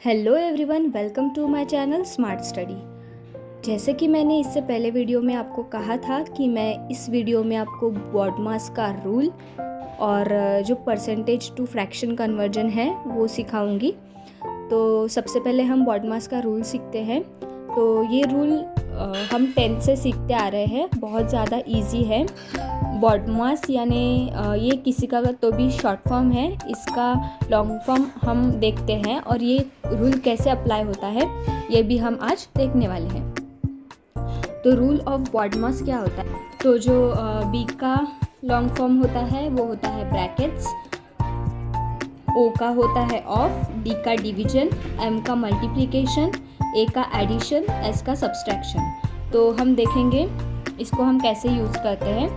Hello everyone, welcome to my channel smart study. जैसे कि मैंने इससे पहले वीडियो में आपको कहा था कि मैं इस वीडियो में आपको BODMAS का रूल और जो परसेंटेज टू फ्रैक्शन कन्वर्जन है वो सिखाऊंगी। तो सबसे पहले हम BODMAS का रूल सीखते हैं। तो ये रूल हम 10th से सीखते आ रहे हैं, बहुत ज़्यादा इजी है। BODMAS यानी ये किसी का तो भी शॉर्ट फॉर्म है, इसका लॉन्ग फॉर्म हम देखते हैं और ये रूल कैसे अप्लाई होता है ये भी हम आज देखने वाले हैं। तो रूल ऑफ BODMAS क्या होता है? तो जो B का लॉन्ग फॉर्म होता है वो होता है ब्रैकेट्स, O का होता है ऑफ, D का डिवीजन, M का मल्टीप्लिकेशन, A का एडिशन, S का सब्सट्रैक्शन। तो हम देखेंगे इसको हम कैसे यूज़ करते हैं।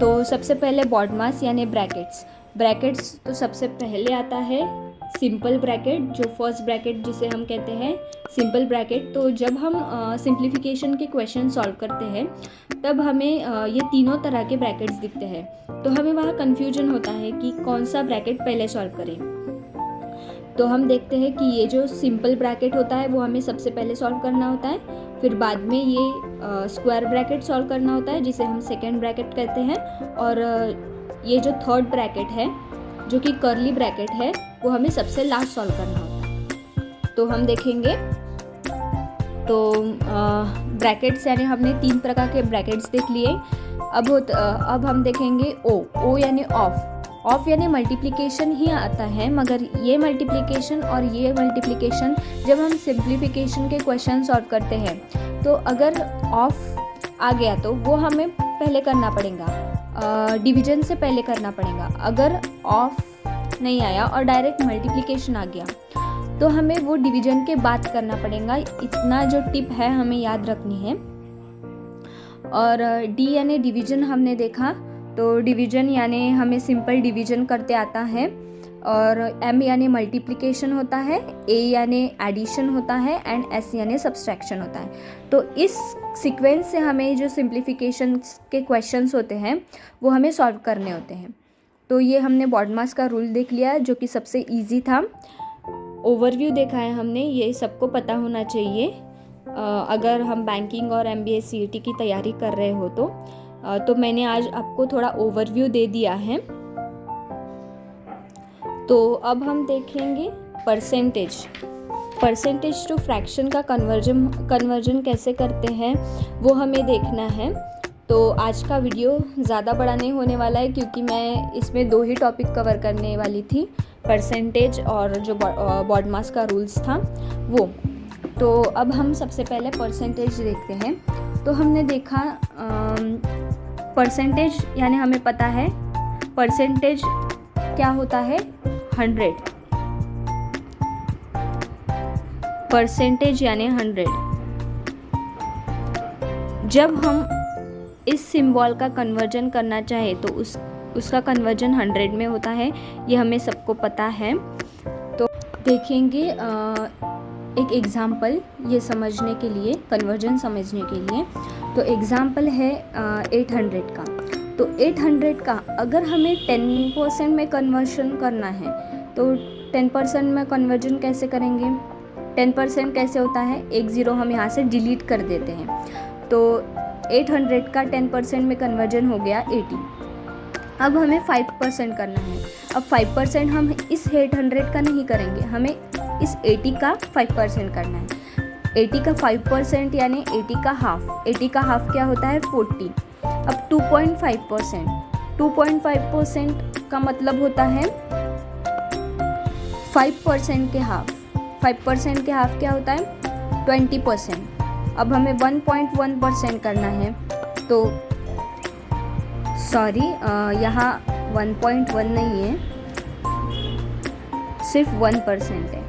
तो सबसे पहले BODMAS यानी ब्रैकेट्स तो सबसे पहले आता है सिंपल ब्रैकेट, जो फर्स्ट ब्रैकेट जिसे हम कहते हैं सिंपल ब्रैकेट। तो जब हम सिंप्लीफिकेशन के क्वेश्चन सॉल्व करते हैं तब हमें ये तीनों तरह के ब्रैकेट्स दिखते हैं, तो हमें वहाँ कन्फ्यूजन होता है कि कौन सा ब्रैकेट पहले सॉल्व करें। तो हम देखते हैं कि ये जो सिंपल ब्रैकेट होता है वो हमें सबसे पहले सॉल्व करना होता है, फिर बाद में ये स्क्वायर ब्रैकेट सॉल्व करना होता है जिसे हम सेकेंड ब्रैकेट कहते हैं, और ये जो थर्ड ब्रैकेट है जो कि कर्ली ब्रैकेट है वो हमें सबसे लास्ट सॉल्व करना होता है। तो हम देखेंगे तो ब्रैकेट्स यानी हमने 3 प्रकार के ब्रैकेट्स देख लिए। अब हम देखेंगे ओ यानी ऑफ यानी मल्टीप्लिकेशन ही आता है, मगर ये मल्टीप्लिकेशन और ये मल्टीप्लिकेशन जब हम सिंप्लीफिकेशन के क्वेश्चन सॉल्व करते हैं तो अगर ऑफ आ गया तो वो हमें पहले करना पड़ेगा, डिवीजन से पहले करना पड़ेगा। अगर ऑफ नहीं आया और डायरेक्ट मल्टीप्लिकेशन आ गया तो हमें वो डिवीजन के बाद करना पड़ेगा। इतना जो टिप है हमें याद रखनी है। और डी यानी डिवीजन हमने देखा, तो डिवीजन यानी हमें सिंपल डिवीजन करते आता है, और एम यानी मल्टीप्लिकेशन होता है, ए यानी एडिशन होता है, एंड एस यानी सब्सट्रैक्शन होता है। तो इस सीक्वेंस से हमें जो सिंप्लीफिकेशन के क्वेश्चंस होते हैं वो हमें सॉल्व करने होते हैं। तो ये हमने BODMAS का रूल देख लिया जो कि सबसे इजी था। ओवरव्यू देखा है हमने, ये सबको पता होना चाहिए अगर हम बैंकिंग और MBA CET की तैयारी कर रहे हो तो मैंने आज आपको थोड़ा ओवरव्यू दे दिया है। तो अब हम देखेंगे परसेंटेज टू फ्रैक्शन का कन्वर्जन कैसे करते हैं वो हमें देखना है। तो आज का वीडियो ज़्यादा बड़ा नहीं होने वाला है क्योंकि मैं इसमें 2 ही टॉपिक कवर करने वाली थी, परसेंटेज और जो BODMAS का रूल्स था वो। तो अब हम सबसे पहले परसेंटेज देखते हैं। तो हमने देखा परसेंटेज यानी हमें पता है परसेंटेज क्या होता है, 100। परसेंटेज यानी 100। जब हम इस सिंबल का कन्वर्जन करना चाहे तो उसका कन्वर्जन 100 में होता है, ये हमें सबको पता है। तो देखेंगे एक एग्जाम्पल ये समझने के लिए, कन्वर्जन समझने के लिए। तो एग्जाम्पल है 800 का। तो 800 का अगर हमें 10% में कन्वर्जन करना है तो 10% में कन्वर्जन कैसे करेंगे? 10% कैसे होता है? एक ज़ीरो हम यहाँ से डिलीट कर देते हैं। तो 800 का 10% में कन्वर्जन हो गया 80। अब हमें 5% करना है। अब 5% हम इस 800 का नहीं करेंगे, हमें इस 80 का 5% करना है। 80 का 5% यानी 80 का हाफ। 80 का हाफ क्या होता है? 40। अब 2.5% का मतलब होता है 5% के हाफ। 5% के हाफ क्या होता है? 20%। अब हमें 1.1% करना है, तो सॉरी यहाँ 1.1 नहीं है, सिर्फ 1% है।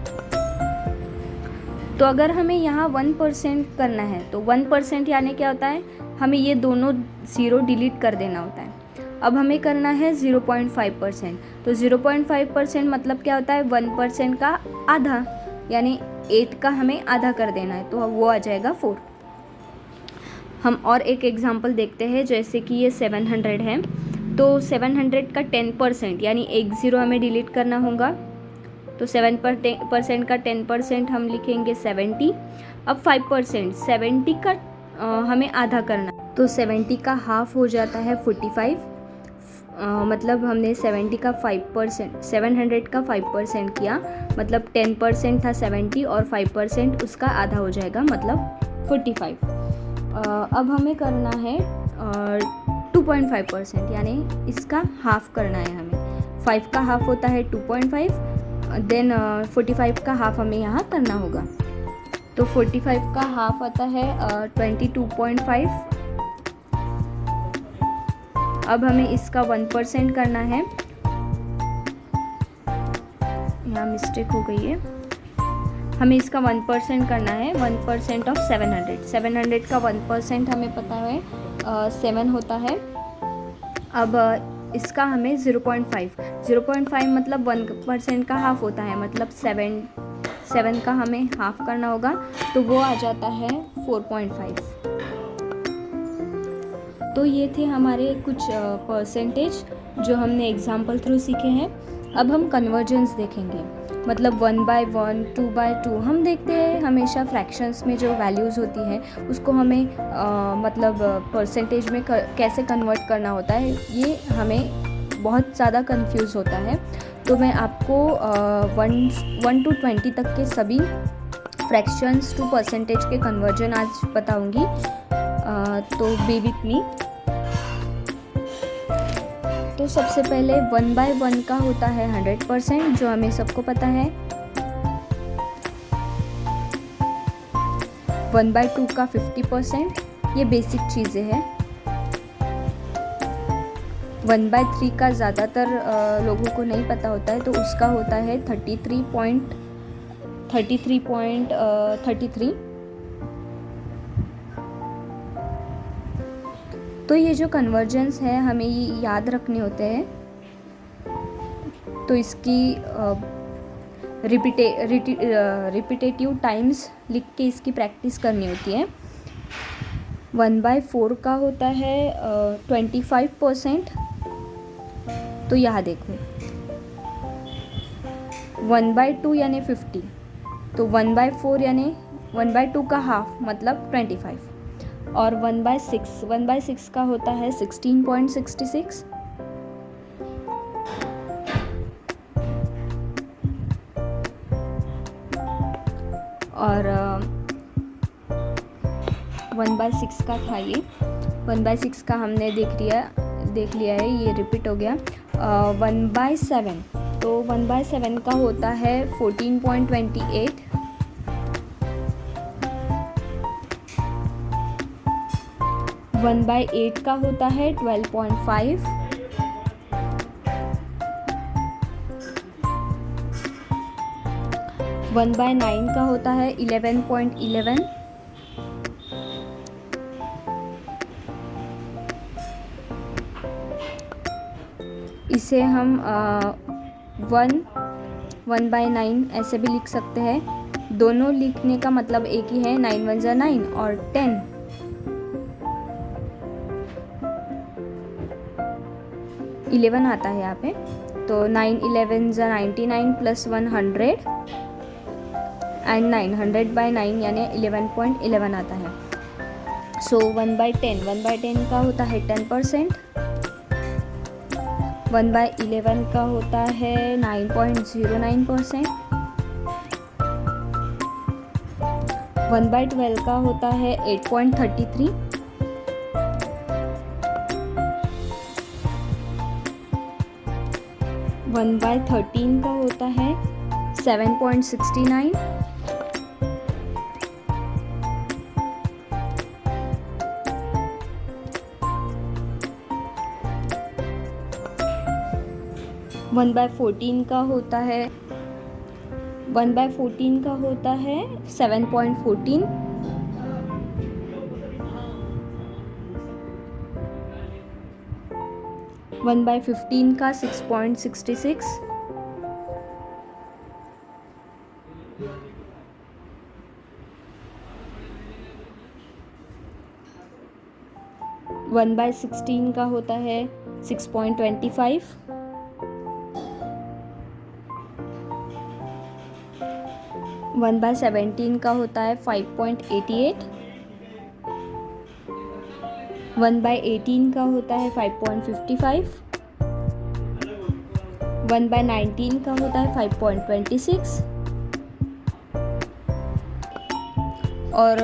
तो अगर हमें यहाँ 1% करना है तो 1% यानी क्या होता है? हमें ये दोनों ज़ीरो डिलीट कर देना होता है। अब हमें करना है 0.5%। तो 0.5% मतलब क्या होता है? 1% का आधा, यानी 8 का हमें आधा कर देना है, तो वो आ जाएगा 4। हम और एक एग्जांपल देखते हैं, जैसे कि ये 700 है। तो 700 का 10% यानी एक ज़ीरो हमें डिलीट करना होगा, तो 7% का 10% हम लिखेंगे 70। अब 5%, 70 का हमें आधा करना, तो 70 का हाफ हो जाता है 45। मतलब हमने 70 का 5%, 700 का 5% किया, मतलब 10% था 70 और 5% उसका आधा हो जाएगा, मतलब 45। अब हमें करना है 2.5%, यानी इसका हाफ करना है हमें। 5 का हाफ होता है 2.5, देन 45 का हाफ हमें यहाँ करना होगा। तो 45 का हाफ आता है 22.5। अब हमें इसका 1% करना है, यहाँ मिस्टेक हो गई है, हमें इसका 1% करना है। 1% ऑफ 700, 700 का 1% हमें पता है 7 होता है। अब इसका हमें 0.5 मतलब 1% का हाफ होता है, मतलब 7 का हमें हाफ करना होगा, तो वो आ जाता है 4.5। तो ये थे हमारे कुछ परसेंटेज जो हमने एग्जाम्पल थ्रू सीखे हैं। अब हम कन्वर्जेंस देखेंगे, मतलब 1/1, 2/2। हम देखते हैं हमेशा फ्रैक्शंस में जो वैल्यूज़ होती है उसको हमें मतलब परसेंटेज में कैसे कन्वर्ट करना होता है, ये हमें बहुत ज़्यादा कंफ्यूज होता है। तो मैं आपको 1 to 20 तक के सभी फ्रैक्शंस टू परसेंटेज के कन्वर्जन आज बताऊंगी। तो बी विथ मी। तो सबसे पहले 1/1 का होता है 100%, जो हमें सबको पता है। 1/2 का 50%, ये बेसिक चीज़ें हैं। 1/3 का ज़्यादातर लोगों को नहीं पता होता है, तो उसका होता है 33.33। तो ये जो कन्वर्जेंस है हमें ये याद रखने होते हैं, तो इसकी रिपीटेटिव टाइम्स लिख के इसकी प्रैक्टिस करनी होती है। 1/4 का होता है 25%, तो यहाँ देखो 1/2 यानी 50, तो 1/4 यानी 1/2 का हाफ मतलब 25। और 1/6 का होता है 16.66। और 1/6 का था ये, 1/6 का हमने देख लिया है, ये रिपीट हो गया। 1/7, तो 1/7 का होता है 14.28। 1/8 का होता है 12.5। 1/9 का होता है 11.11। इसे हम 1/9 ऐसे भी लिख सकते हैं। दोनों लिखने का मतलब एक ही है, 9 1 जा 9 और 10। 11 आता है यहाँ पे, तो 9 11 जा 99 प्लस 100 एंड 900/9 यानी 11.11 आता है। सो 1/10 का होता है 10%। 1/11 का होता है 9.09%। 1/12 का होता है 8.33। 1/13 का होता है 7.69। 1/14 का होता है 7.14। 1/15 का 6.66। 1/16 का होता है 6.25। 1/17 का होता है 5.88, 1/18 का होता है 5.55, 1/19 का होता है 5.26 और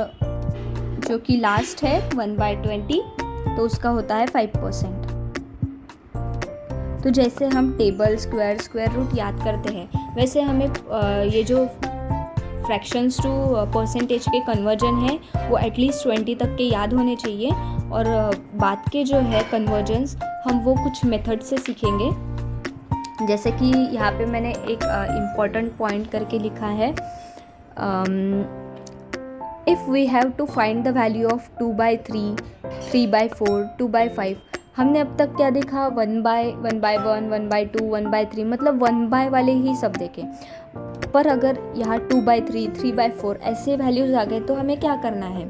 जो कि लास्ट है 1/20 तो उसका होता है 5%। तो जैसे हम टेबल, स्क्वायर रूट याद करते हैं, वैसे हमें ये जो फ्रैक्शंस टू परसेंटेज के कन्वर्जन है वो एटलीस्ट 20 तक के याद होने चाहिए। और बाद के जो है कन्वर्जन्स हम वो कुछ मेथड से सीखेंगे। जैसे कि यहाँ पे मैंने एक इम्पॉर्टेंट पॉइंट करके लिखा है, if we have to find the value of 2/3, 3/4, 2/5। हमने अब तक क्या देखा, 1/1, 1/2, 1/3, मतलब 1/, वाले ही सब देखे। पर अगर यहाँ 2/3, 3/4 ऐसे वैल्यूज़ आ गए तो हमें क्या करना है?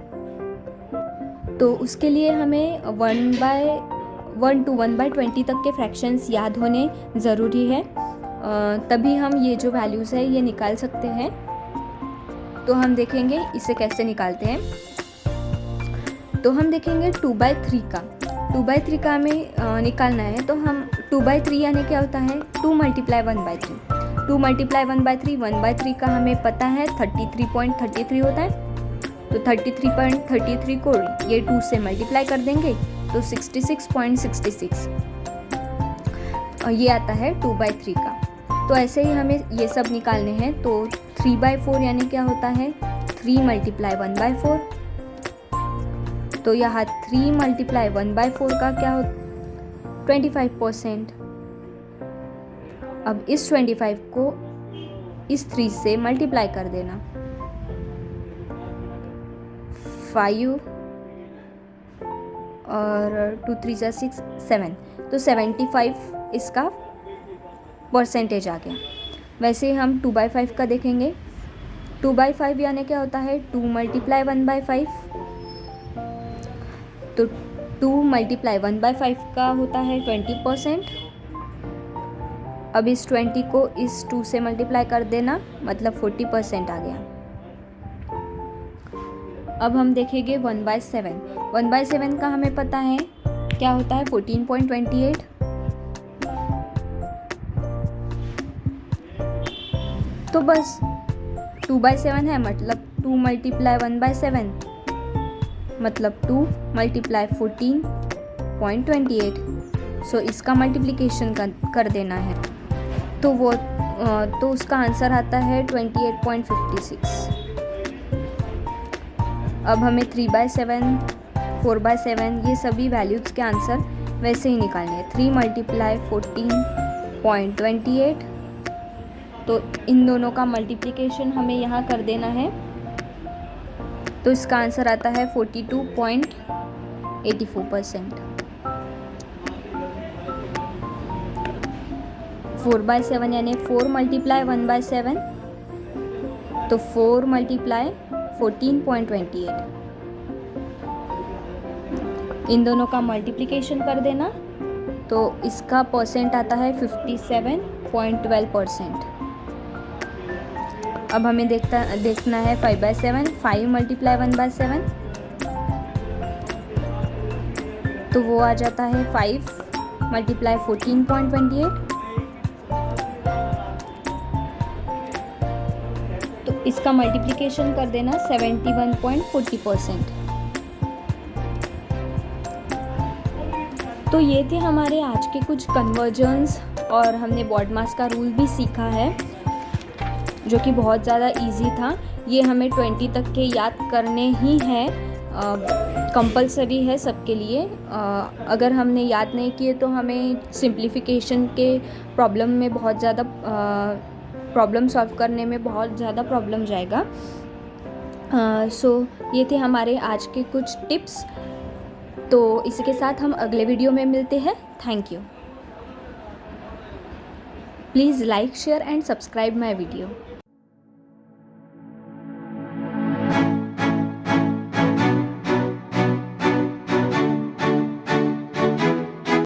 तो उसके लिए हमें 1/1 to 1/20 तक के फ्रैक्शंस याद होने ज़रूरी है, तभी हम ये जो वैल्यूज़ है ये निकाल सकते हैं। तो हम देखेंगे इसे कैसे निकालते हैं। तो हम देखेंगे 2/3 का, 2/3 का हमें निकालना है। तो हम 2/3 यानी क्या होता है, 2 × 1/3, 2 × 1/3, 1/3 का हमें पता है 33.33 होता है। तो 33.33 को ये 2 से मल्टीप्लाई कर देंगे तो 66.66 ये आता है 2/3 का। तो ऐसे ही हमें ये सब निकालने हैं। तो 3/4 यानी क्या होता है, 3 × 1/4। तो यहाँ 3 × 1/4 का क्या हो, 25%। अब इस 25 को इस 3 से मल्टीप्लाई कर देना, 5 और 2 3 × 6 7, तो 75 इसका परसेंटेज आ गया। वैसे ही हम 2/5 का देखेंगे। 2/5 यानी क्या होता है, 2 × 1/5। तो 2 × 1/5 का होता है 20%। अब इस 20 को इस 2 से मल्टीप्लाई कर देना, मतलब 40% आ गया। अब हम देखेंगे 1/7। 1/7 का हमें पता है क्या होता है, 14.28। तो बस 2/7 है, मतलब 2 × 1/7, मतलब 2 × 14.28। सो इसका मल्टीप्लिकेशन कर देना है। तो वो तो उसका आंसर आता है 28.56। अब हमें 3/7, 4/7 ये सभी वैल्यूज़ के आंसर वैसे ही निकालने हैं। 3 × 14.28, तो इन दोनों का मल्टीप्लिकेशन हमें यहाँ कर देना है। तो इसका आंसर आता है 42.84%। 4/7 यानी 4 × 1/7, तो 4 × 14.28, इन दोनों का मल्टीप्लिकेशन कर देना, तो इसका परसेंट आता है 57.12%। अब हमें देखना है 5/7, 5 × 1/7, तो वो आ जाता है 5 × 14.28। तो इसका मल्टीप्लिकेशन कर देना 71.40%। तो ये थे हमारे आज के कुछ कन्वर्जन्स, और हमने BODMAS का रूल भी सीखा है जो कि बहुत ज़्यादा इजी था। ये हमें 20 तक के याद करने ही हैं, कंपलसरी है सबके लिए। अगर हमने याद नहीं किए तो हमें सिंप्लीफिकेशन के प्रॉब्लम में बहुत ज़्यादा प्रॉब्लम सॉल्व करने में बहुत ज़्यादा प्रॉब्लम जाएगा। सो ये थे हमारे आज के कुछ टिप्स। तो इसी के साथ हम अगले वीडियो में मिलते हैं। Thank you. Please like, share and subscribe my video.